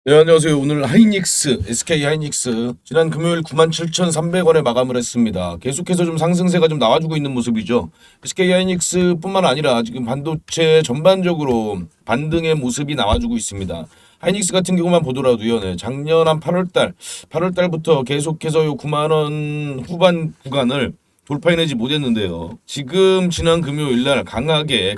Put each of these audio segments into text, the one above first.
네, 안녕하세요. 오늘 하이닉스, SK 하이닉스 지난 금요일 97,300원에 마감을 했습니다. 계속해서 좀 상승세가 좀 나와주고 있는 모습이죠. SK 하이닉스뿐만 아니라 지금 반도체 전반적으로 반등의 모습이 나와주고 있습니다. 하이닉스 같은 경우만 보더라도요. 네, 작년 한 8월달부터 계속해서 요 9만 원 후반 구간을 돌파해내지 못했는데요. 지금 지난 금요일 날 강하게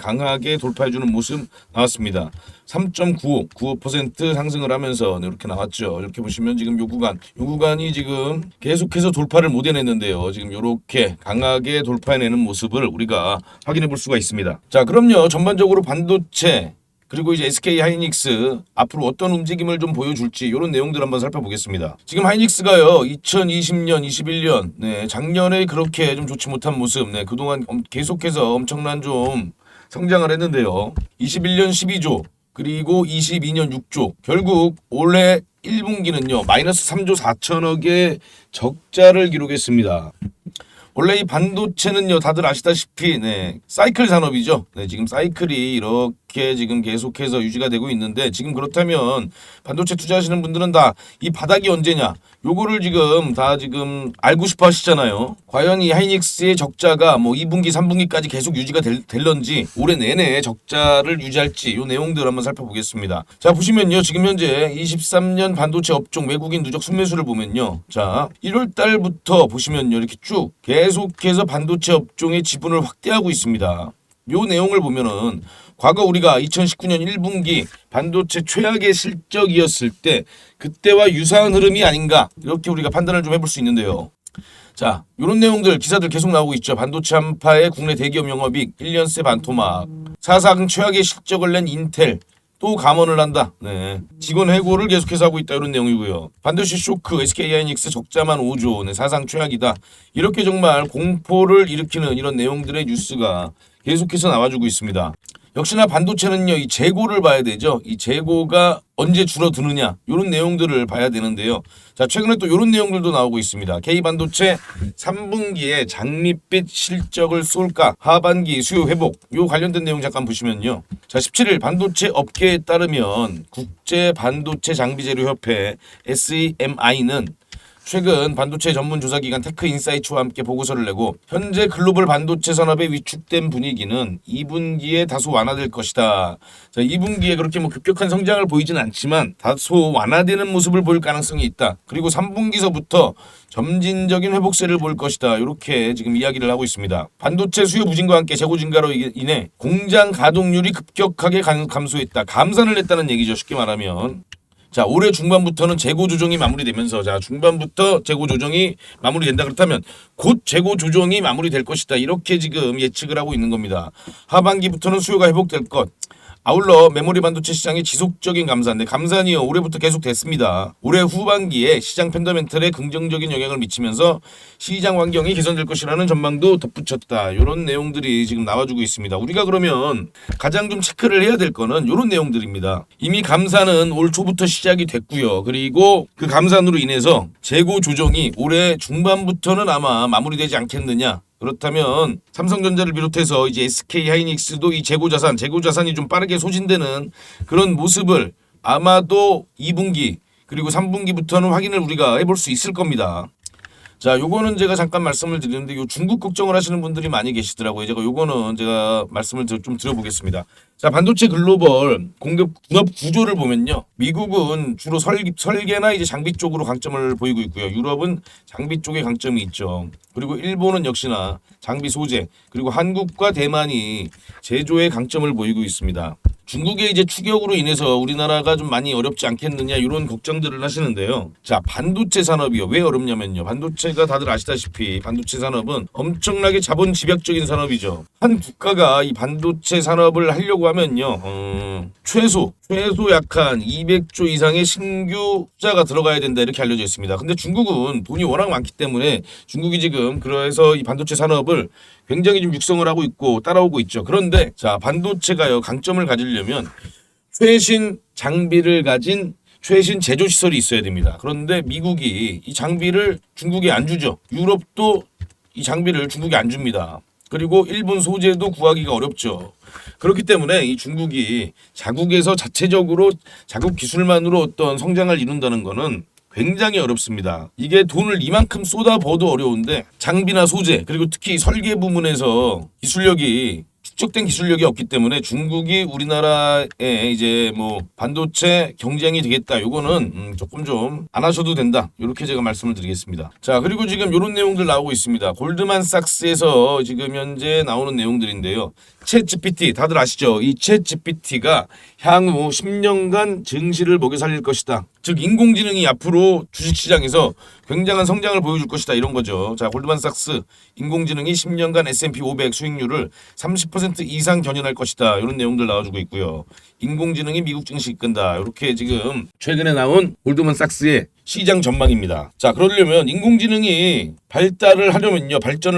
돌파해주는 모습 나왔습니다. 3.95% 상승을 하면서 이렇게 나왔죠. 이렇게 보시면 지금 요 구간이 지금 계속해서 돌파를 못 해냈는데요. 지금 이렇게 강하게 돌파해내는 모습을 우리가 확인해 볼 수가 있습니다. 자, 그럼요. 전반적으로 반도체 그리고 이제 SK 하이닉스 앞으로 어떤 움직임을 좀 보여줄지 이런 내용들 한번 살펴보겠습니다. 지금 하이닉스가요 2020년, 21년, 작년에 그렇게 좀 좋지 못한 모습, 그동안 계속해서 엄청난 좀 성장을 했는데요. 21년 12조, 그리고 22년 6조, 결국 올해 1분기는요 마이너스 3조 4천억의 적자를 기록했습니다. 원래 이 반도체는요, 다들 아시다시피, 사이클 산업이죠. 지금 사이클이 이렇게 지금 계속해서 유지가 되고 있는데, 지금 그렇다면 반도체 투자하시는 분들은 다 이 바닥이 언제냐, 요거를 지금 다 지금 알고 싶어 하시잖아요. 과연 이 하이닉스의 적자가 뭐 2분기, 3분기까지 계속 유지가 될런지, 올해 내내 적자를 유지할지, 요 내용들 한번 살펴보겠습니다. 자, 보시면요, 지금 현재 23년 반도체 업종 외국인 누적 순매수를 보면요. 자, 1월 달부터 보시면요, 이렇게 쭉 계속해서 반도체 업종의 지분을 확대하고 있습니다. 요 내용을 보면은 과거 우리가 2019년 1분기 반도체 최악의 실적이었을 때 그때와 유사한 흐름이 아닌가 이렇게 우리가 판단을 좀 해볼 수 있는데요. 자, 요런 내용들 기사들 계속 나오고 있죠. 반도체 한파의 국내 대기업 영업이익 1년 새 반토막, 사상 최악의 실적을 낸 인텔 또 감원을 한다. 직원 해고를 계속해서 하고 있다 이런 내용이고요. 반도체 쇼크, SK 하이닉스 적자만 5조, 사상 최악이다. 이렇게 정말 공포를 일으키는 이런 내용들의 뉴스가 계속해서 나와주고 있습니다. 역시나 반도체는요, 이 재고를 봐야 되죠. 이 재고가 언제 줄어드느냐, 이런 내용들을 봐야 되는데요. 자, 최근에 또 이런 내용들도 나오고 있습니다. K반도체 3분기에 장밋빛 실적을 쏠까, 하반기 수요 회복, 요 관련된 내용 잠깐 보시면요. 자, 17일 반도체 업계에 따르면 국제 반도체 장비재료협회 SEMI는 최근 반도체 전문 조사기관 테크인사이트와 함께 보고서를 내고 현재 글로벌 반도체 산업의 위축된 분위기는 2분기에 다소 완화될 것이다. 자, 2분기에 그렇게 뭐 급격한 성장을 보이지는 않지만 다소 완화되는 모습을 보일 가능성이 있다. 그리고 3분기서부터 점진적인 회복세를 볼 것이다. 이렇게 지금 이야기를 하고 있습니다. 반도체 수요 부진과 함께 재고 증가로 인해 공장 가동률이 급격하게 감소했다. 감산을 했다는 얘기죠. 쉽게 말하면. 자, 올해 중반부터는 재고 조정이 마무리되면서, 자, 중반부터 재고 조정이 마무리된다. 그렇다면 곧 재고 조정이 마무리될 것이다. 이렇게 지금 예측을 하고 있는 겁니다. 하반기부터는 수요가 회복될 것. 아울러 메모리 반도체 시장의 지속적인 감산인데, 감산이요 올해부터 계속 됐습니다. 올해 후반기에 시장 펀더멘털에 긍정적인 영향을 미치면서 시장 환경이 개선될 것이라는 전망도 덧붙였다. 이런 내용들이 지금 나와주고 있습니다. 우리가 그러면 가장 좀 체크를 해야 될 거는 이런 내용들입니다. 이미 감산은 올 초부터 시작이 됐고요. 그리고 그 감산으로 인해서 재고 조정이 올해 중반부터는 아마 마무리되지 않겠느냐. 그렇다면 삼성전자를 비롯해서 이제 SK 하이닉스도 이 재고 자산이 좀 빠르게 소진되는 그런 모습을 아마도 2분기 그리고 3분기부터는 확인을 우리가 해볼 수 있을 겁니다. 자, 요거는 제가 잠깐 말씀을 드리는데, 요 중국 걱정을 하시는 분들이 많이 계시더라고요. 요거는 제가 말씀을 좀 드려보겠습니다. 자, 반도체 글로벌 공급 분업 구조를 보면요. 미국은 주로 설계나 이제 장비 쪽으로 강점을 보이고 있고요. 유럽은 장비 쪽에 강점이 있죠. 그리고 일본은 역시나 장비 소재, 그리고 한국과 대만이 제조에 강점을 보이고 있습니다. 중국의 이제 추격으로 인해서 우리나라가 좀 많이 어렵지 않겠느냐 이런 걱정들을 하시는데요. 자, 반도체 산업이요. 왜 어렵냐면요. 반도체가 다들 아시다시피 반도체 산업은 엄청나게 자본 집약적인 산업이죠. 한 국가가 이 반도체 산업을 하려고 하면요. 최소 약 한 200조 이상의 신규 투자가 들어가야 된다 이렇게 알려져 있습니다. 근데 중국은 돈이 워낙 많기 때문에 중국이 지금 그래서 이 반도체 산업을 굉장히 좀 육성을 하고 있고 따라오고 있죠. 그런데 자, 반도체가요 강점을 가지려면 최신 장비를 가진 최신 제조 시설이 있어야 됩니다. 그런데 미국이 이 장비를 중국에 안 주죠. 유럽도 이 장비를 중국에 안 줍니다. 그리고 일본 소재도 구하기가 어렵죠. 그렇기 때문에 이 중국이 자국에서 자체적으로 자국 기술만으로 어떤 성장을 이룬다는 거는 굉장히 어렵습니다. 이게 돈을 이만큼 쏟아부어도 어려운데 장비나 소재 그리고 특히 설계 부문에서 기술력이 축적된 기술력이 없기 때문에 중국이 우리나라에 이제 뭐 반도체 경쟁이 되겠다. 요거는 조금 좀 안 하셔도 된다. 이렇게 제가 말씀을 드리겠습니다. 자, 그리고 지금 이런 내용들 나오고 있습니다. 골드만삭스에서 지금 현재 나오는 내용들인데요. 챗 GPT 다들 아시죠? 이 챗 GPT가 향후 10년간 증시를 먹여 살릴 것이다. 즉 인공지능이 앞으로 주식시장에서 굉장한 성장을 보여줄 것이다 이런 거죠. 자, 골드만삭스 인공지능이 10년간 S&P 500 수익률을 30% 이상 견인할 것이다. 이런 내용들 나와주고 있고요. 인공지능이 미국 증시 이끈다. 이렇게 지금 최근에 나온 골드만삭스의 시장 전망입니다. 자, 그러려면 인공지능이 발전을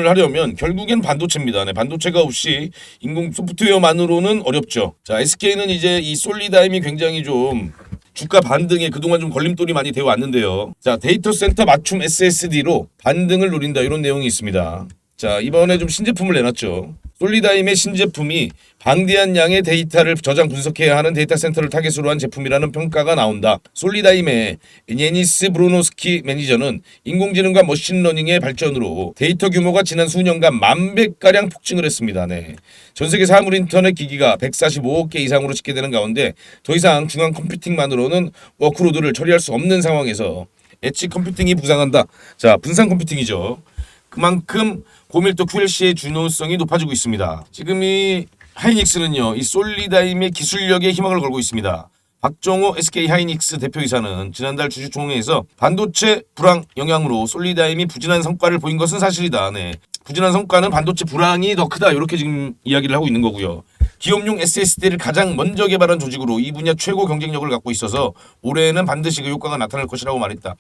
하려면 결국엔 반도체입니다. 네, 반도체가 없이 인공 소프트웨어만으로는 어렵죠. 자, SK는 이제 이 솔리다임이 굉장히 좀 주가 반등에 그동안 좀 걸림돌이 많이 되어 왔는데요. 자, 데이터 센터 맞춤 SSD로 반등을 노린다 이런 내용이 있습니다. 자, 이번에 좀 신제품을 내놨죠. 솔리다임의 신제품이 방대한 양의 데이터를 저장 분석해야 하는 데이터 센터를 타겟으로 한 제품이라는 평가가 나온다. 솔리다임의 예니스 브로노스키 매니저는 인공지능과 머신러닝의 발전으로 데이터 규모가 지난 수년간 10,000배가량 폭증을 했습니다. 네. 전 세계 사물 인터넷 기기가 145억 개 이상으로 집계되는 가운데 더 이상 중앙 컴퓨팅만으로는 워크로드를 처리할 수 없는 상황에서 엣지 컴퓨팅이 부상한다. 자, 분산 컴퓨팅이죠. 그만큼 고밀도 QLC의 중요성이 높아지고 있습니다. 지금 이 하이닉스는요, 이 솔리다임의 기술력에 희망을 걸고 있습니다. 박정호 SK 하이닉스 대표이사는 지난달 주주총회에서 반도체 불황 영향으로 솔리다임이 부진한 성과를 보인 것은 사실이다. 네. 부진한 성과는 반도체 불황이 더 크다. 이렇게 지금 이야기를 하고 있는 거고요. 기업용 SSD를 가장 먼저 개발한 조직으로 이 분야 최고 경쟁력을 갖고 있어서 올해에는 반드시 그 효과가 나타날 것이라고 말했다.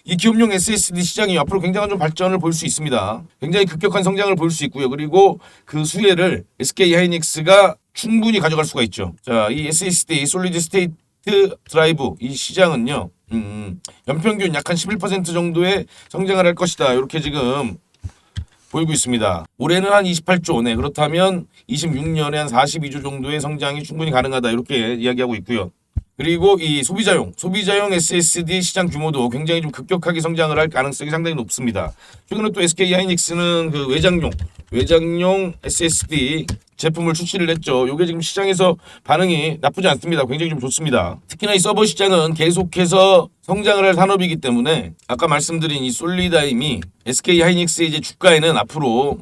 이 기업용 SSD 시장이 앞으로 굉장한 좀 발전을 볼 수 있습니다. 굉장히 급격한 성장을 볼 수 있고요. 그리고 그 수혜를 SK 하이닉스가 충분히 가져갈 수가 있죠. 자, 이 SSD 솔리드 스테이트 드라이브 이 시장은요. 연평균 약 한 11% 정도의 성장을 할 것이다. 이렇게 지금 보이고 있습니다. 올해는 한 28조, 네, 그렇다면 26년에 한 42조 정도의 성장이 충분히 가능하다. 이렇게 이야기하고 있고요. 그리고 이 소비자용 SSD 시장 규모도 굉장히 좀 급격하게 성장을 할 가능성이 상당히 높습니다. 최근에 또 SK 하이닉스는 그 외장용 SSD 제품을 출시를 했죠. 이게 지금 시장에서 반응이 나쁘지 않습니다. 굉장히 좀 좋습니다. 특히나 이 서버 시장은 계속해서 성장을 할 산업이기 때문에 아까 말씀드린 이 솔리다임이 SK 하이닉스의 이제 주가에는 앞으로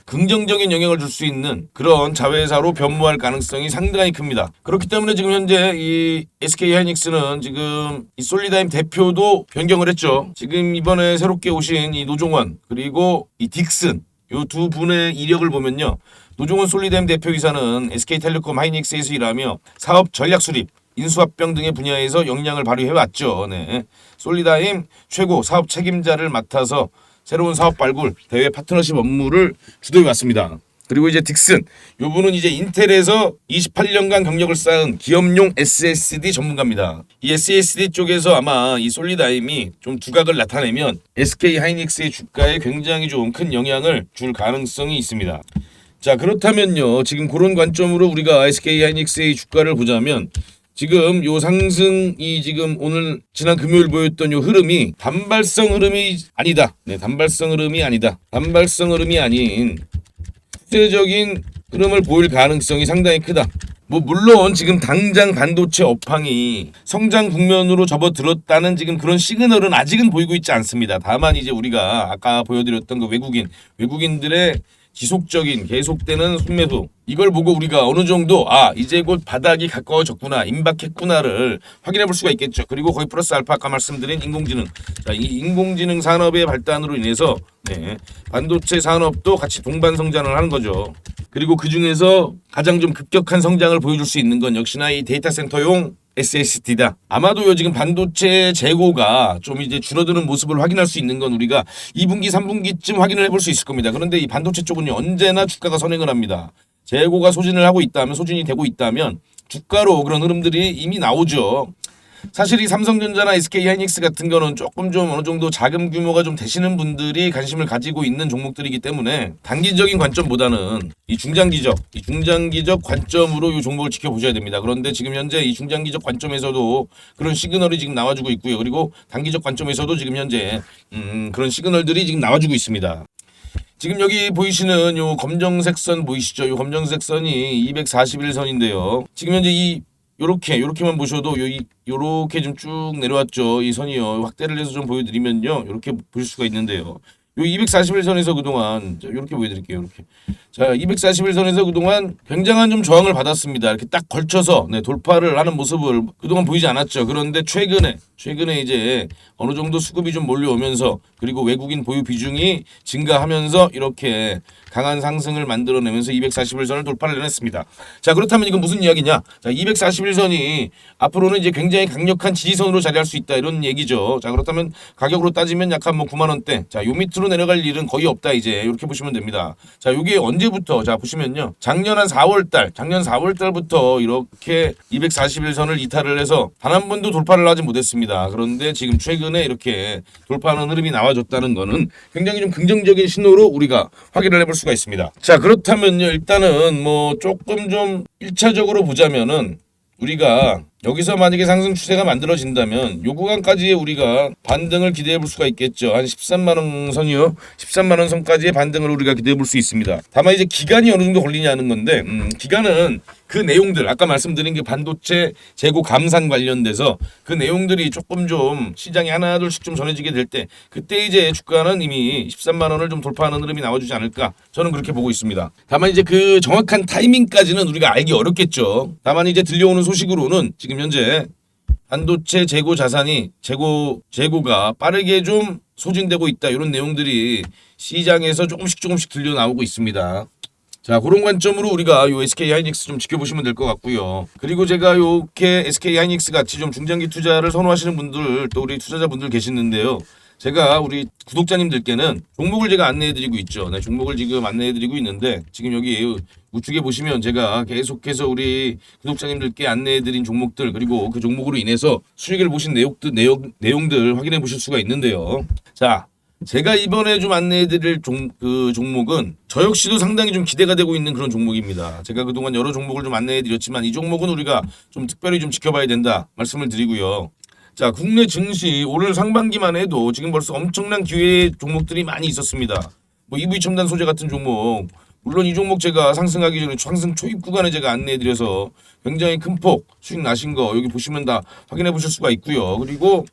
긍정적인 영향을 줄 수 있는 그런 자회사로 변모할 가능성이 상당히 큽니다. 그렇기 때문에 지금 현재 이 SK 하이닉스는 지금 이 솔리다임 대표도 변경을 했죠. 지금 이번에 새롭게 오신 이 노종원 그리고 이 딕슨 이 두 분의 이력을 보면요. 노종원 솔리다임 대표이사는 SK텔레콤 하이닉스에서 일하며 사업 전략 수립, 인수합병 등의 분야에서 역량을 발휘해왔죠. 네. 솔리다임 최고 사업 책임자를 맡아서 새로운 사업 발굴, 대외 파트너십 업무를 주도해왔습니다. 그리고 이제 딕슨, 요 분은 이제 인텔에서 28년간 경력을 쌓은 기업용 SSD 전문가입니다. 이 SSD 쪽에서 아마 이 솔리다임이 좀 두각을 나타내면 SK 하이닉스의 주가에 굉장히 좀 큰 영향을 줄 가능성이 있습니다. 자, 그렇다면요. 지금 그런 관점으로 우리가 SK 하이닉스의 주가를 보자면 지금 요 상승이 지금 오늘 지난 금요일 보였던 요 흐름이 단발성 흐름이 아니다. 네, 단발성 흐름이 아니다. 단발성 흐름이 아닌 추세적인 흐름을 보일 가능성이 상당히 크다. 뭐 물론 지금 당장 반도체 업황이 성장 국면으로 접어들었다는 지금 그런 시그널은 아직은 보이고 있지 않습니다. 다만 이제 우리가 아까 보여드렸던 그 외국인들의 지속적인 계속되는 순매도 이걸 보고 우리가 어느 정도 이제 곧 바닥이 가까워졌구나 임박했구나를 확인해 볼 수가 있겠죠. 그리고 거기 플러스 알파 아까 말씀드린 인공지능 자, 이 인공지능 산업의 발달으로 인해서 네, 반도체 산업도 같이 동반 성장을 하는 거죠. 그리고 그 중에서 가장 좀 급격한 성장을 보여줄 수 있는 건 역시나 이 데이터 센터용 SSD다. 아마도요 지금 반도체 재고가 좀 이제 줄어드는 모습을 확인할 수 있는 건 우리가 2분기, 3분기쯤 확인을 해볼 수 있을 겁니다. 그런데 이 반도체 쪽은요 언제나 주가가 선행을 합니다. 재고가 소진이 되고 있다면 주가로 그런 흐름들이 이미 나오죠. 사실 이 삼성전자나 SK하이닉스 같은 거는 조금 좀 어느 정도 자금 규모가 좀 되시는 분들이 관심을 가지고 있는 종목들이기 때문에 단기적인 관점보다는 이 중장기적 관점으로 이 종목을 지켜보셔야 됩니다. 그런데 지금 현재 이 중장기적 관점에서도 그런 시그널이 지금 나와주고 있고요. 그리고 단기적 관점에서도 지금 현재 그런 시그널들이 지금 나와주고 있습니다. 지금 여기 보이시는 요 검정색 선 보이시죠? 요 검정색 선이 241선인데요. 지금 현재 요렇게만 보셔도 요렇게 좀 쭉 내려왔죠. 이 선이요. 확대를 해서 좀 보여드리면요. 요렇게 보실 수가 있는데요. 요 241선에서 그동안 이렇게 보여드릴게요. 이렇게 자 241선에서 그동안 굉장한 좀 저항을 받았습니다. 이렇게 딱 걸쳐서 돌파를 하는 모습을 그동안 보이지 않았죠. 그런데 최근에 이제 어느 정도 수급이 좀 몰려오면서 그리고 외국인 보유 비중이 증가하면서 이렇게 강한 상승을 만들어내면서 241선을 돌파를 해냈습니다. 자 그렇다면 이건 무슨 이야기냐? 자 241선이 앞으로는 이제 굉장히 강력한 지지선으로 자리할 수 있다 이런 얘기죠. 자 그렇다면 가격으로 따지면 약한 9만 원대. 자 요 밑으로 내려갈 일은 거의 없다 이제 이렇게 보시면 됩니다. 자 요게 언제부터 자 보시면요. 작년 4월달부터 이렇게 241선을 이탈을 해서 단 한 번도 돌파를 하지 못했습니다. 그런데 지금 최근에 이렇게 돌파하는 흐름이 나와줬다는 거는 굉장히 좀 긍정적인 신호로 우리가 확인을 해볼 수가 있습니다. 자 그렇다면요 일단은 조금 좀 1차적으로 보자면은 우리가 여기서 만약에 상승 추세가 만들어진다면 요 구간까지의 우리가 반등을 기대해 볼 수가 있겠죠. 한 13만 원 선이요. 13만 원 선까지의 반등을 우리가 기대해 볼 수 있습니다. 다만 이제 기간이 어느 정도 걸리냐는 건데 기간은 그 내용들 아까 말씀드린 게 반도체 재고 감산 관련돼서 그 내용들이 조금 좀 시장에 하나둘씩 좀 전해지게 될 때 그때 이제 주가는 이미 13만 원을 좀 돌파하는 흐름이 나와주지 않을까 저는 그렇게 보고 있습니다. 다만 이제 그 정확한 타이밍까지는 우리가 알기 어렵겠죠. 다만 이제 들려오는 소식으로는 지금 현재 반도체 재고 자산이 재고가 빠르게 좀 소진되고 있다 이런 내용들이 시장에서 조금씩 들려 나오고 있습니다. 자 그런 관점으로 우리가 요 SK하이닉스 좀 지켜보시면 될 것 같고요. 그리고 제가 요렇게 SK하이닉스 같이 좀 중장기 투자를 선호하시는 분들 또 우리 투자자분들 계시는데요. 제가 우리 구독자님들께는 종목을 제가 안내해드리고 있죠. 네, 종목을 지금 안내해드리고 있는데 지금 여기 우측에 보시면 제가 계속해서 우리 구독자님들께 안내해드린 종목들 그리고 그 종목으로 인해서 수익을 보신 내용들 확인해 보실 수가 있는데요. 자, 제가 이번에 좀 안내해드릴 종목은 저 역시도 상당히 좀 기대가 되고 있는 그런 종목입니다. 제가 그동안 여러 종목을 좀 안내해드렸지만 이 종목은 우리가 좀 특별히 좀 지켜봐야 된다 말씀을 드리고요. 자, 국내 증시 올 상반기만 해도 지금 벌써 엄청난 기회 종목들이 많이 있었습니다. EV 첨단 소재 같은 종목, 물론 이 종목 제가 상승하기 전에 상승 초입 구간에 제가 안내해드려서 굉장히 큰 폭 수익 나신 거 여기 보시면 다 확인해 보실 수가 있고요. 그리고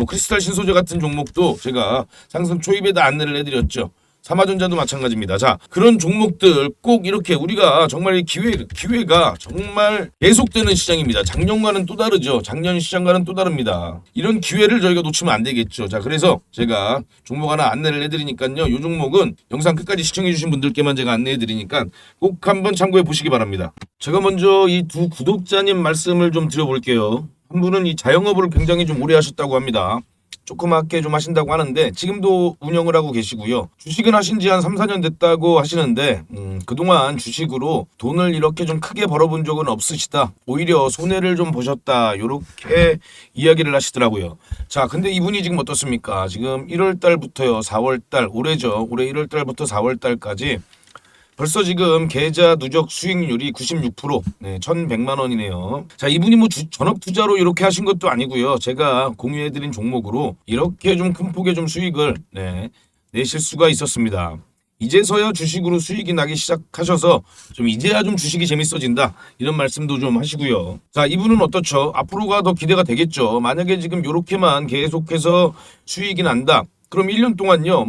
크리스탈 신소재 같은 종목도 제가 상승 초입에 다 안내를 해드렸죠. 삼화전자도 마찬가지입니다. 자, 그런 종목들 꼭 이렇게 우리가 정말 기회가 정말 계속되는 시장입니다. 작년과는 또 다르죠. 작년 시장과는 또 다릅니다. 이런 기회를 저희가 놓치면 안 되겠죠. 자, 그래서 제가 종목 하나 안내를 해드리니까요. 이 종목은 영상 끝까지 시청해주신 분들께만 제가 안내해드리니까 꼭 한번 참고해 보시기 바랍니다. 제가 먼저 이 두 구독자님 말씀을 좀 드려볼게요. 한 분은 이 자영업을 굉장히 좀 오래 하셨다고 합니다. 조그맣게 좀 하신다고 하는데 지금도 운영을 하고 계시고요. 주식은 하신 지 한 3, 4년 됐다고 하시는데 그동안 주식으로 돈을 이렇게 좀 크게 벌어본 적은 없으시다. 오히려 손해를 좀 보셨다. 이렇게 이야기를 하시더라고요. 자, 근데 이분이 지금 어떻습니까? 지금 1월 달부터요. 4월 달 올해죠. 올해 1월 달부터 4월 달까지 벌써 지금 계좌 누적 수익률이 96%, 1,100만 원이네요. 자, 이분이 전업 투자로 이렇게 하신 것도 아니고요. 제가 공유해드린 종목으로 이렇게 좀 큰 폭의 좀 수익을 내실 수가 있었습니다. 이제서야 주식으로 수익이 나기 시작하셔서 좀 이제야 좀 주식이 재밌어진다 이런 말씀도 좀 하시고요. 자, 이분은 어떻죠? 앞으로가 더 기대가 되겠죠. 만약에 지금 이렇게만 계속해서 수익이 난다. 그럼 1년 동안요.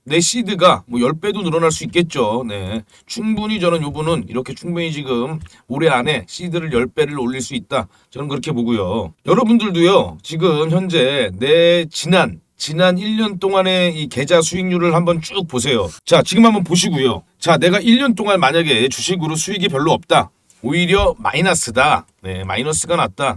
내 시드가 10배도 늘어날 수 있겠죠. 네. 충분히 저는 요분은 이렇게 충분히 지금 올해 안에 시드를 10배를 올릴 수 있다. 저는 그렇게 보고요. 여러분들도요. 지금 현재 내 지난 1년 동안의 이 계좌 수익률을 한번 쭉 보세요. 자, 지금 한번 보시고요. 자, 내가 1년 동안 만약에 주식으로 수익이 별로 없다. 오히려 마이너스다. 네, 마이너스가 났다.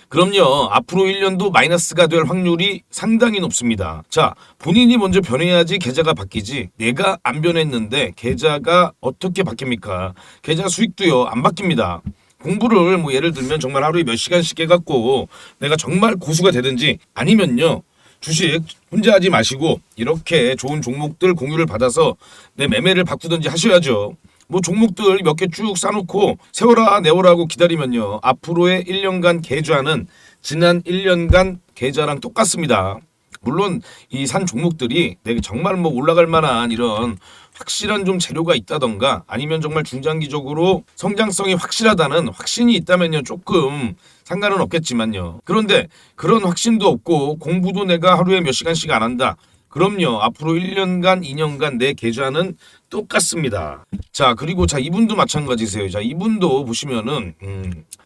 그럼요. 앞으로 1년도 마이너스가 될 확률이 상당히 높습니다. 자, 본인이 먼저 변해야지 계좌가 바뀌지. 내가 안 변했는데 계좌가 어떻게 바뀝니까? 계좌 수익도요. 안 바뀝니다. 공부를 뭐 예를 들면 정말 하루에 몇 시간씩 해갖고 내가 정말 고수가 되든지 아니면요. 주식 혼자 하지 마시고 이렇게 좋은 종목들 공유를 받아서 내 매매를 바꾸든지 하셔야죠. 뭐 종목들 몇 개 쭉 싸놓고 세워라 내워라고 기다리면요. 앞으로의 1년간 계좌는 지난 1년간 계좌랑 똑같습니다. 물론 이 산 종목들이 내가 정말 뭐 올라갈 만한 이런 확실한 좀 재료가 있다던가 아니면 정말 중장기적으로 성장성이 확실하다는 확신이 있다면요. 조금 상관은 없겠지만요. 그런데 그런 확신도 없고 공부도 내가 하루에 몇 시간씩 안 한다. 그럼요. 앞으로 1년간, 2년간 내 계좌는 똑같습니다. 자, 그리고 자, 이분도 마찬가지세요. 자, 이분도 보시면은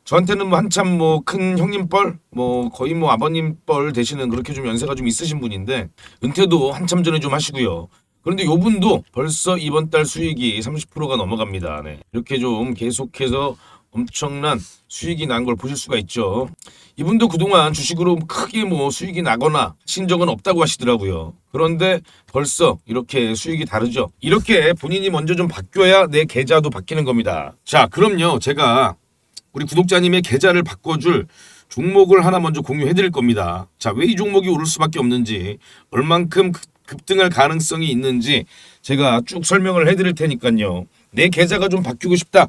저한테는 뭐 한참 뭐 큰 형님 뻘, 뭐 거의 뭐 아버님 뻘 되시는 그렇게 좀 연세가 좀 있으신 분인데 은퇴도 한참 전에 좀 하시고요. 그런데 요분도 벌써 이번 달 수익이 30%가 넘어갑니다. 네. 이렇게 좀 계속해서 엄청난 수익이 난 걸 보실 수가 있죠. 이분도 그동안 주식으로 크게 뭐 수익이 나거나 신 적은 없다고 하시더라고요. 그런데 벌써 이렇게 수익이 다르죠. 이렇게 본인이 먼저 좀 바뀌어야 내 계좌도 바뀌는 겁니다. 자, 그럼요. 제가 우리 구독자님의 계좌를 바꿔줄 종목을 하나 먼저 공유해 드릴 겁니다. 자, 왜 이 종목이 오를 수밖에 없는지, 얼만큼 급등할 가능성이 있는지 제가 쭉 설명을 해 드릴 테니까요. 내 계좌가 좀 바뀌고 싶다.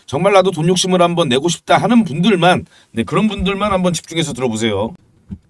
정말 나도 돈 욕심을 한번 내고 싶다 하는 분들만, 네, 그런 분들만 한번 집중해서 들어보세요.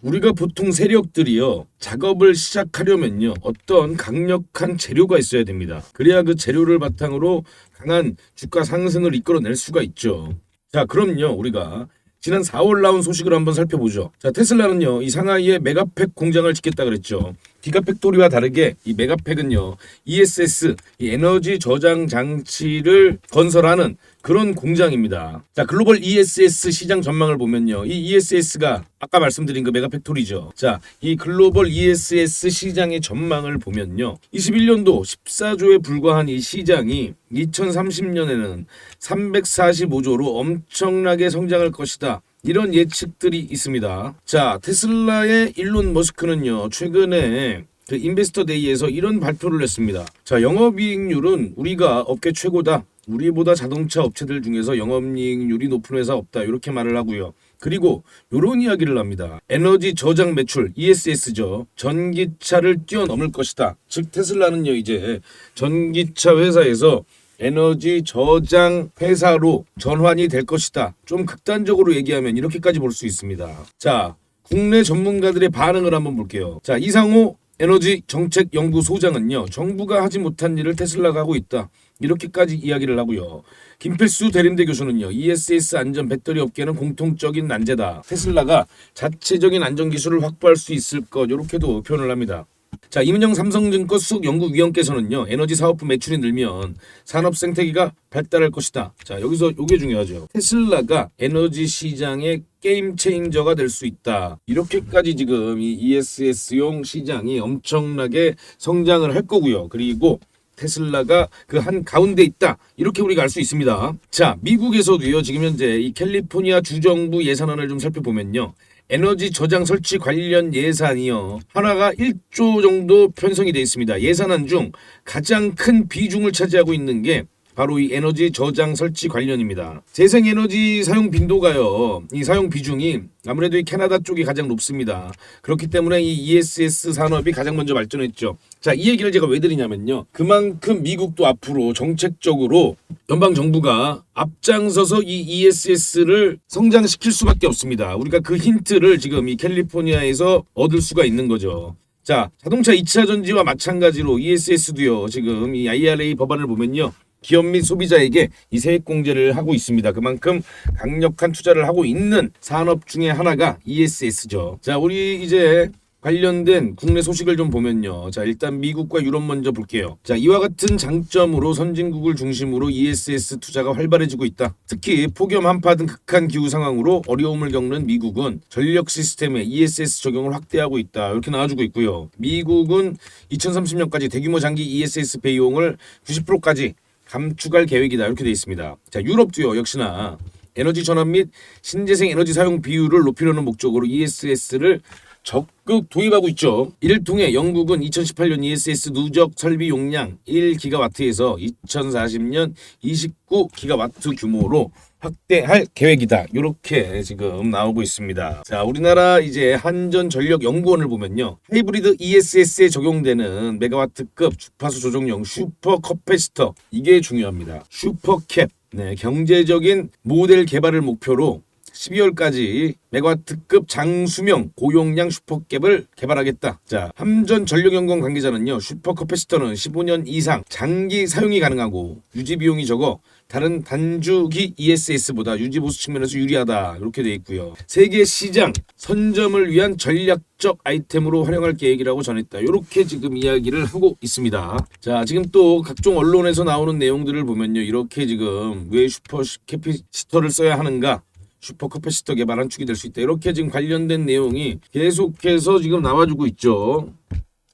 우리가 보통 세력들이요, 작업을 시작하려면요, 어떤 강력한 재료가 있어야 됩니다. 그래야 그 재료를 바탕으로 강한 주가 상승을 이끌어낼 수가 있죠. 자, 그럼요, 우리가 지난 4월 나온 소식을 한번 살펴보죠. 자, 테슬라는요, 이 상하이에 메가팩 공장을 짓겠다 그랬죠. 기가팩토리와 다르게 이 메가팩은요, ESS, 이 에너지 저장 장치를 건설하는 그런 공장입니다. 자, 글로벌 ESS 시장 전망을 보면요, 이 ESS가 아까 말씀드린 그 메가팩토리죠. 자, 이 글로벌 ESS 시장의 전망을 보면요, 21년도 14조에 불과한 이 시장이 2030년에는 345조로 엄청나게 성장할 것이다. 이런 예측들이 있습니다. 자, 테슬라의 일론 머스크는요, 최근에 그 인베스터 데이에서 이런 발표를 했습니다. 자, 영업이익률은 우리가 업계 최고다. 우리보다 자동차 업체들 중에서 영업이익률이 높은 회사 없다. 이렇게 말을 하고요. 그리고 이런 이야기를 합니다. 에너지 저장 매출 ESS죠. 전기차를 뛰어넘을 것이다. 즉 테슬라는요, 이제 전기차 회사에서 에너지 저장 회사로 전환이 될 것이다. 좀 극단적으로 얘기하면 이렇게까지 볼 수 있습니다. 자, 국내 전문가들의 반응을 한번 볼게요. 자, 이상호 에너지 정책 연구소장은요, 정부가 하지 못한 일을 테슬라가 하고 있다. 이렇게까지 이야기를 하고요. 김필수 대림대 교수는요, ESS 안전 배터리 업계는 공통적인 난제다. 테슬라가 자체적인 안전 기술을 확보할 수 있을 것, 이렇게도 표현을 합니다. 자, 이문영 삼성증권 수석연구위원께서는요, 에너지 사업부 매출이 늘면 산업 생태계가 발달할 것이다. 자, 여기서 이게 중요하죠. 테슬라가 에너지 시장의 게임 체인저가 될 수 있다. 이렇게까지 지금 이 ESS용 시장이 엄청나게 성장을 할 거고요. 그리고 테슬라가 그 한 가운데 있다. 이렇게 우리가 알 수 있습니다. 자, 미국에서도요, 지금 현재 이 캘리포니아 주정부 예산안을 좀 살펴보면요, 에너지 저장 설치 관련 예산이요, 하나가 1조 정도 편성이 되어 있습니다. 예산안 중 가장 큰 비중을 차지하고 있는 게 바로 이 에너지 저장 설치 관련입니다. 재생에너지 사용 빈도가요, 이 사용 비중이 아무래도 이 캐나다 쪽이 가장 높습니다. 그렇기 때문에 이 ESS 산업이 가장 먼저 발전했죠. 자, 이 얘기를 제가 왜 드리냐면요, 그만큼 미국도 앞으로 정책적으로 연방정부가 앞장서서 이 ESS를 성장시킬 수밖에 없습니다. 우리가 그 힌트를 지금 이 캘리포니아에서 얻을 수가 있는 거죠. 자, 자동차 2차 전지와 마찬가지로 ESS도요, 지금 이 IRA 법안을 보면요, 기업 및 소비자에게 이 세액 공제를 하고 있습니다. 그만큼 강력한 투자를 하고 있는 산업 중에 하나가 ESS죠. 자, 우리 이제 관련된 국내 소식을 좀 보면요. 자, 일단 미국과 유럽 먼저 볼게요. 자, 이와 같은 장점으로 선진국을 중심으로 ESS 투자가 활발해지고 있다. 특히 폭염, 한파 등 극한 기후 상황으로 어려움을 겪는 미국은 전력 시스템에 ESS 적용을 확대하고 있다. 이렇게 나와주고 있고요. 미국은 2030년까지 대규모 장기 ESS 비용을 90%까지 감축할 계획이다. 이렇게 되어 있습니다. 자, 유럽도요, 역시나 에너지 전환 및 신재생 에너지 사용 비율을 높이려는 목적으로 ESS를 적극 도입하고 있죠. 이를 통해 영국은 2018년 ESS 누적 설비 용량 1기가와트에서 2040년 29기가와트 규모로 확대할 계획이다. 이렇게 지금 나오고 있습니다. 자, 우리나라 이제 한전전력연구원을 보면요. 하이브리드 ESS에 적용되는 메가와트급 주파수 조정용 슈퍼 커패시터, 이게 중요합니다. 슈퍼캡. 네, 경제적인 모델 개발을 목표로 12월까지 메가와트급 장수명 고용량 슈퍼캡을 개발하겠다. 자, 한전전력연구원 관계자는요. 슈퍼커패시터는 15년 이상 장기 사용이 가능하고 유지 비용이 적어 다른 단주기 ESS보다 유지 보수 측면에서 유리하다. 이렇게 돼 있고요. 세계 시장 선점을 위한 전략적 아이템으로 활용할 계획이라고 전했다. 이렇게 지금 이야기를 하고 있습니다. 자, 지금 또 각종 언론에서 나오는 내용들을 보면요. 이렇게 지금 왜 슈퍼캐피시터를 써야 하는가? 슈퍼커패시터 개발한 축이 될 수 있다. 이렇게 지금 관련된 내용이 계속해서 지금 나와주고 있죠.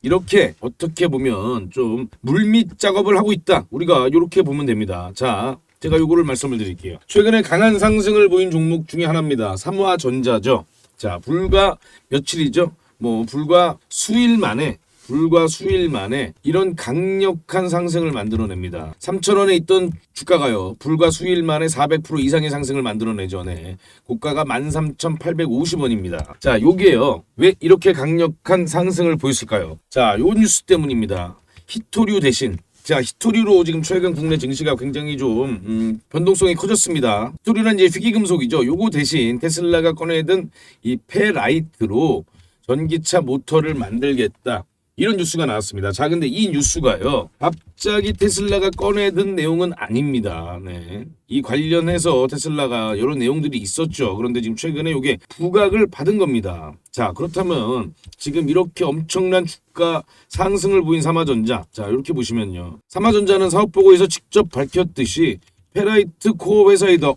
이렇게 어떻게 보면 좀 물밑 작업을 하고 있다. 우리가 이렇게 보면 됩니다. 자, 제가 요거를 말씀을 드릴게요. 최근에 강한 상승을 보인 종목 중에 하나입니다. 삼화전자죠. 자, 불과 며칠이죠. 불과 수일 만에 이런 강력한 상승을 만들어냅니다. 3,000원에 있던 주가가요. 불과 수일 만에 400% 이상의 상승을 만들어내죠. 네. 고가가 13,850원입니다. 자, 요게요. 왜 이렇게 강력한 상승을 보였을까요? 자, 요 뉴스 때문입니다. 히토류 대신 히토류로 지금 최근 국내 증시가 굉장히 좀 변동성이 커졌습니다. 히토류는 이제 희귀금속이죠. 요거 대신 테슬라가 꺼내든 이 페라이트로 전기차 모터를 만들겠다. 이런 뉴스가 나왔습니다. 자, 근데 이 뉴스가요. 갑자기 테슬라가 꺼내든 내용은 아닙니다. 네. 이 관련해서 테슬라가 여러 내용들이 있었죠. 그런데 지금 최근에 이게 부각을 받은 겁니다. 자, 그렇다면 지금 이렇게 엄청난 주가 상승을 보인 삼화전자. 자, 이렇게 보시면요. 삼화전자는 사업보고에서 직접 밝혔듯이 페라이트 코어 회사이다.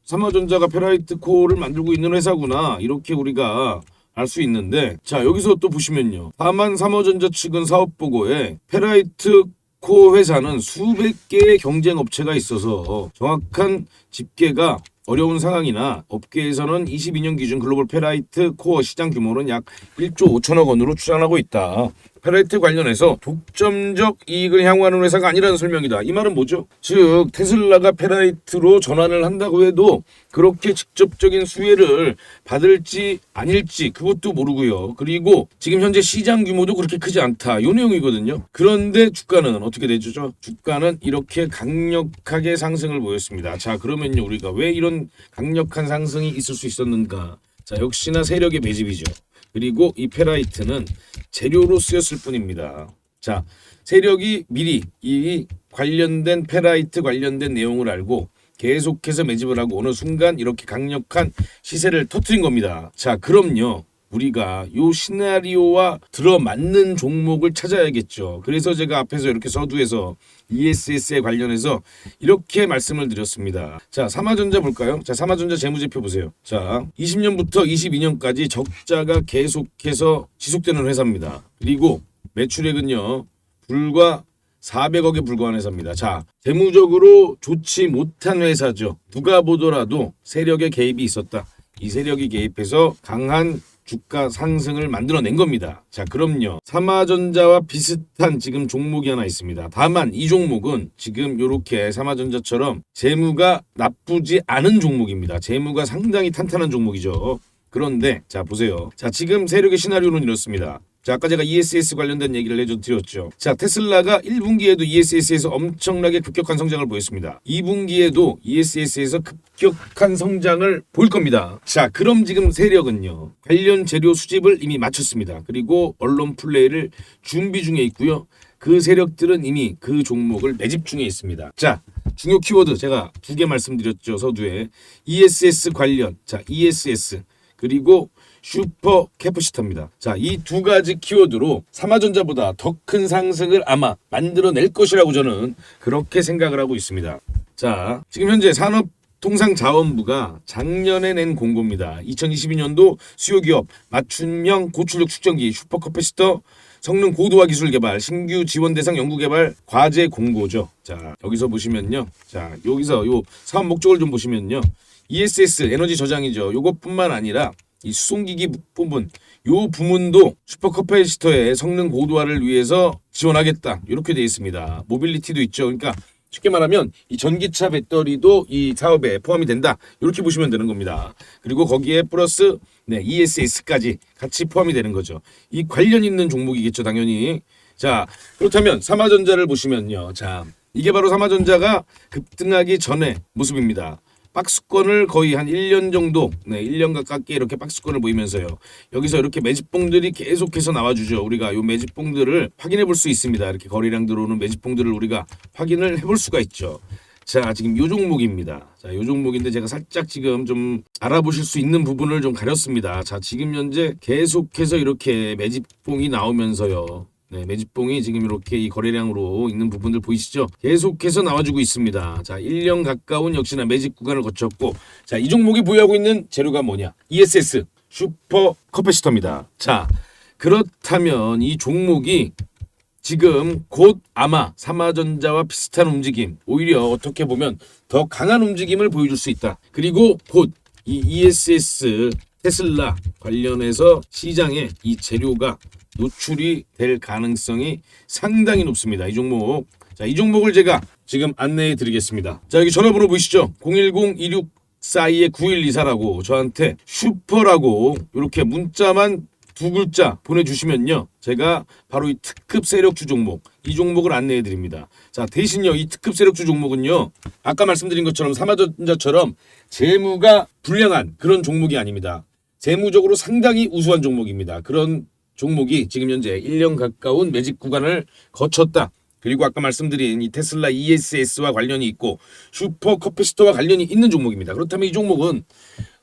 삼화전자가 페라이트 코어를 만들고 있는 회사구나. 이렇게 우리가 알 수 있는데, 자, 여기서 또 보시면요. 다만 삼화전자 측은 사업보고에 페라이트 코어 회사는 수백 개의 경쟁 업체가 있어서 정확한 집계가 어려운 상황이나 업계에서는 22년 기준 글로벌 페라이트 코어 시장 규모는 약 1조 5천억 원으로 추산하고 있다. 페라이트 관련해서 독점적 이익을 향후하는 회사가 아니라는 설명이다. 이 말은 뭐죠? 즉 테슬라가 페라이트로 전환을 한다고 해도 그렇게 직접적인 수혜를 받을지 아닐지 그것도 모르고요. 그리고 지금 현재 시장 규모도 그렇게 크지 않다. 이 내용이거든요. 그런데 주가는 어떻게 되죠? 주가는 이렇게 강력하게 상승을 보였습니다. 자, 그러면요, 우리가 왜 이런 강력한 상승이 있을 수 있었는가? 자, 역시나 세력의 매집이죠. 그리고 이 페라이트는 재료로 쓰였을 뿐입니다. 자, 세력이 미리 이 관련된 페라이트 관련된 내용을 알고 계속해서 매집을 하고 어느 순간 이렇게 강력한 시세를 터뜨린 겁니다. 자, 그럼요. 우리가 요 시나리오와 들어맞는 종목을 찾아야겠죠. 그래서 제가 앞에서 이렇게 서두에서 ESS에 관련해서 이렇게 말씀을 드렸습니다. 자, 삼화전자 볼까요? 자, 삼화전자 재무제표 보세요. 자, 20년부터 22년까지 적자가 계속해서 지속되는 회사입니다. 그리고 매출액은요, 불과 400억에 불과한 회사입니다. 자, 재무적으로 좋지 못한 회사죠. 누가 보더라도 세력의 개입이 있었다. 이 세력이 개입해서 강한 주가 상승을 만들어낸 겁니다. 자, 그럼요. 삼화전자와 비슷한 지금 종목이 하나 있습니다. 다만 이 종목은 지금 이렇게 삼화전자처럼 재무가 나쁘지 않은 종목입니다. 재무가 상당히 탄탄한 종목이죠. 그런데 자, 보세요. 자, 지금 세력의 시나리오는 이렇습니다. 자, 아까 제가 ESS 관련된 얘기를 해드렸죠. 자, 테슬라가 1분기에도 ESS에서 엄청나게 급격한 성장을 보였습니다. 2분기에도 ESS에서 급격한 성장을 보일 겁니다. 자, 그럼 지금 세력은요, 관련 재료 수집을 이미 마쳤습니다. 그리고 언론 플레이를 준비 중에 있고요. 그 세력들은 이미 그 종목을 매집 중에 있습니다. 자, 중요 키워드 제가 2개 말씀드렸죠. 서두에 ESS 관련, 자, ESS 그리고 슈퍼 캐퍼시터입니다. 자, 이 두 가지 키워드로 삼화전자보다 더 큰 상승을 아마 만들어낼 것이라고 저는 그렇게 생각을 하고 있습니다. 자, 지금 현재 산업통상자원부가 작년에 낸 공고입니다. 2022년도 수요기업 맞춤형 고출력 축전기 슈퍼커패시터 성능 고도화 기술 개발 신규 지원 대상 연구개발 과제 공고죠. 자, 여기서 보시면요. 자, 여기서 요 사업 목적을 좀 보시면요. ESS 에너지 저장이죠. 요것뿐만 아니라 이 수송기기 부분, 요 부문도 슈퍼커패시터의 성능 고도화를 위해서 지원하겠다. 이렇게 되어 있습니다. 모빌리티도 있죠. 그러니까 쉽게 말하면 이 전기차 배터리도 이 사업에 포함이 된다. 이렇게 보시면 되는 겁니다. 그리고 거기에 플러스 ESS까지 같이 포함이 되는 거죠. 이 관련 있는 종목이겠죠, 당연히. 자, 그렇다면 삼화전자를 보시면요. 자, 이게 바로 삼화전자가 급등하기 전의 모습입니다. 박스권을 거의 한 1년 정도, 1년 가깝게 이렇게 박스권을 보이면서요. 여기서 이렇게 매집봉들이 계속해서 나와주죠. 우리가 요 매집봉들을 확인해 볼 수 있습니다. 이렇게 거래량 들어오는 매집봉들을 우리가 확인을 해볼 수가 있죠. 자, 지금 요 종목입니다. 자, 요 종목인데 제가 살짝 지금 좀 알아보실 수 있는 부분을 좀 가렸습니다. 자, 지금 현재 계속해서 이렇게 매집봉이 나오면서요. 매집봉이 지금 이렇게 이 거래량으로 있는 부분들 보이시죠? 계속해서 나와주고 있습니다. 자, 1년 가까운 역시나 매집 구간을 거쳤고, 자, 이 종목이 보유하고 있는 재료가 뭐냐? ESS 슈퍼 커패시터입니다. 자, 그렇다면 이 종목이 지금 곧 아마 삼화전자와 비슷한 움직임, 오히려 어떻게 보면 더 강한 움직임을 보여줄 수 있다. 그리고 곧 이 ESS 테슬라 관련해서 시장에 이 재료가 노출이 될 가능성이 상당히 높습니다. 이 종목. 자, 이 종목을 제가 지금 안내해 드리겠습니다. 자, 여기 전화번호 보이시죠? 010-2642-9124라고 저한테 슈퍼라고 이렇게 문자만 두 글자 보내주시면요. 제가 바로 이 특급 세력주 종목, 이 종목을 안내해 드립니다. 자, 대신요, 이 특급 세력주 종목은요, 아까 말씀드린 것처럼 삼화전자처럼 재무가 불량한 그런 종목이 아닙니다. 재무적으로 상당히 우수한 종목입니다. 그런 종목이 지금 현재 1년 가까운 매집 구간을 거쳤다. 그리고 아까 말씀드린 이 테슬라 ESS와 관련이 있고 슈퍼 커패시터와 관련이 있는 종목입니다. 그렇다면 이 종목은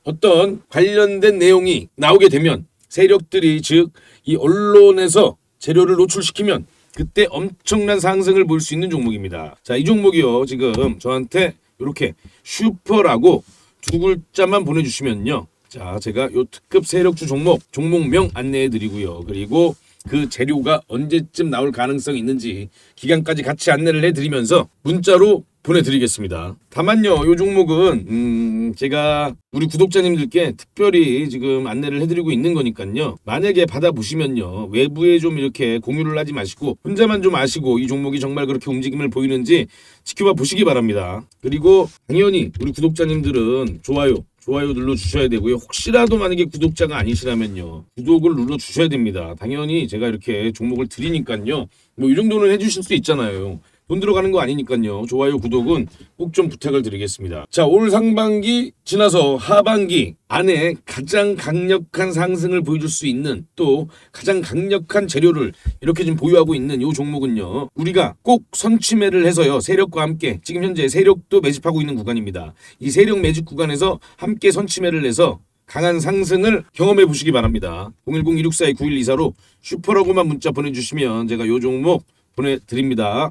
어떤 관련된 내용이 나오게 되면 세력들이 즉 이 언론에서 재료를 노출시키면 그때 엄청난 상승을 볼 수 있는 종목입니다. 자, 이 종목이요. 지금 저한테 이렇게 슈퍼라고 두 글자만 보내주시면요. 자, 제가 요 특급 세력주 종목명 안내해 드리고요. 그리고 그 재료가 언제쯤 나올 가능성이 있는지 기간까지 같이 안내를 해 드리면서 문자로 보내드리겠습니다. 다만요, 요 종목은 제가 우리 구독자님들께 특별히 지금 안내를 해드리고 있는 거니까요. 만약에 받아보시면요, 외부에 좀 이렇게 공유를 하지 마시고 혼자만 좀 아시고 이 종목이 정말 그렇게 움직임을 보이는지 지켜봐 보시기 바랍니다. 그리고 당연히 우리 구독자님들은 좋아요 눌러주셔야 되고요. 혹시라도 만약에 구독자가 아니시라면요, 구독을 눌러주셔야 됩니다. 당연히 제가 이렇게 종목을 드리니까요, 뭐 이 정도는 해주실 수 있잖아요. 돈 들어가는 거 아니니까요. 좋아요, 구독은 꼭 좀 부탁을 드리겠습니다. 자, 올 상반기 지나서 하반기 안에 가장 강력한 상승을 보여줄 수 있는 또 가장 강력한 재료를 이렇게 좀 보유하고 있는 이 종목은요. 우리가 꼭 선취매를 해서요. 세력과 함께 지금 현재 세력도 매집하고 있는 구간입니다. 이 세력 매집 구간에서 함께 선취매를 해서 강한 상승을 경험해 보시기 바랍니다. 010-2642-9124로 슈퍼라고만 문자 보내주시면 제가 이 종목 보내드립니다.